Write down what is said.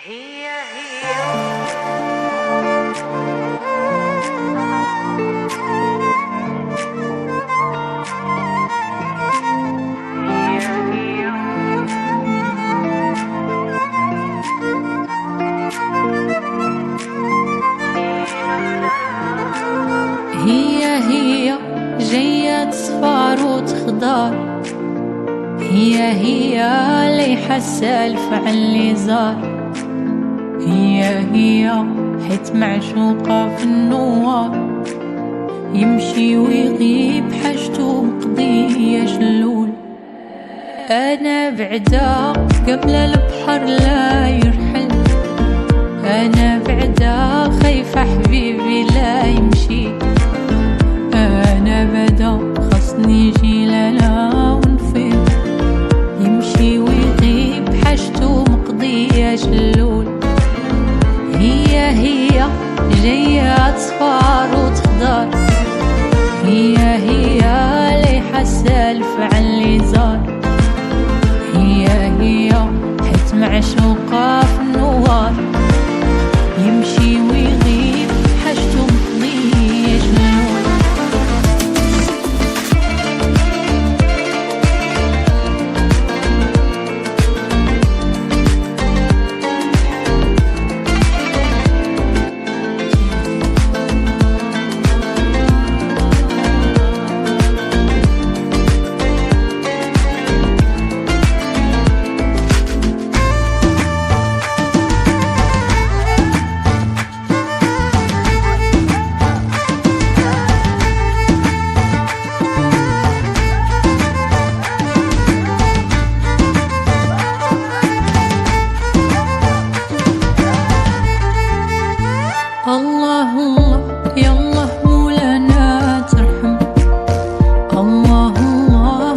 هي هي جاية صفار وتخضر، هي لي حاسة الفعل اللي زار، هي حيت معشوقة في النوار، يمشي ويغيب حاجته مقضية شلول. أنا بعدا قبل البحر لا يرحل، أنا بعدا خايفة حبيبي لا يمشي، أنا بدا خصني يجي لنا ونفيد، يمشي ويغيب حاجته مقضية شلول. هي جاية تصفار وتخضر، هي لي حاسة الفعل اللي زار، هي حيت معشوق